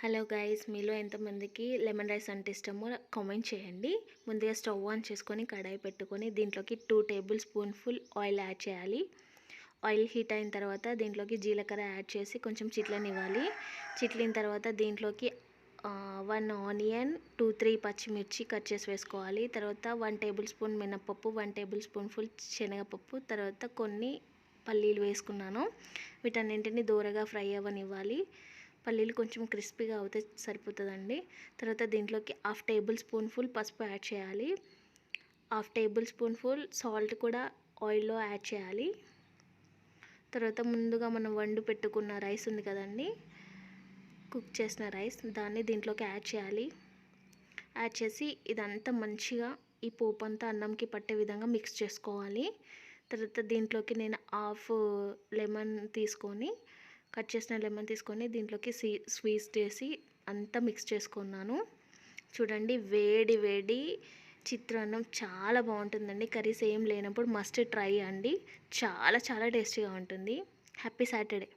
Hello guys, మీలో ఎంతమందికి lemon rice అంటే ఇష్టమో కామెంట్ చేయండి. ముందుగా స్టవ్ ఆన్ చేసుకొని కడాయి పెట్టుకొని దీంట్లోకి 2 టేబుల్ స్పూన్ఫుల్ ఆయిల్ యాడ్ చేయాలి. ఆయిల్ హీట్ అయిన తర్వాత దీంట్లోకి జీలకర్ర యాడ్ చేసి కొంచెం చిట్లనివ్వాలి. చిట్లిన తర్వాత దీంట్లోకి 1 ఆనియన్, 2-3 పచ్చిమిర్చి కట్ చేసి వేసుకోవాలి. తర్వాత 1 టేబుల్ స్పూన్ మినపప్పు, 1 టేబుల్ స్పూన్ఫుల్ శనగపప్పు, తర్వాత కొన్ని పల్లీలు వేసుకున్నాను. వీటన్నింటిని దూరగా ఫ్రై అవ్వనివ్వాలి. పల్లీలు కొంచెం క్రిస్పీగా అవుతే సరిపోతుందండి. తర్వాత దీంట్లోకి 1/2 టేబుల్ స్పూన్ఫుల్ పసుపు యాడ్ చేయాలి. 1/2 టేబుల్ స్పూన్ఫుల్ సాల్ట్ కూడా ఆయిల్లో యాడ్ చేయాలి. తర్వాత ముందుగా మనం వండి పెట్టుకున్న రైస్ ఉంది కదండి, కుక్ చేసిన రైస్, దాన్ని దీంట్లోకి యాడ్ చేయాలి. యాడ్ చేసి ఇదంతా మంచిగా ఈ పోపు అంతా అన్నంకి పట్టే విధంగా మిక్స్ చేసుకోవాలి. తర్వాత దీంట్లోకి నేను కట్ చేసిన లెమన్ తీసుకొని దీంట్లోకి స్క్వీజ్ చేసి అంతా మిక్స్ చేసుకున్నాను. చూడండి, వేడి వేడి చిత్రాన్నం చాలా బాగుంటుందండి. కర్రీస్ ఏం లేనప్పుడు మస్ట్ ట్రై అండి. చాలా చాలా టేస్టీగా ఉంటుంది. Happy Saturday.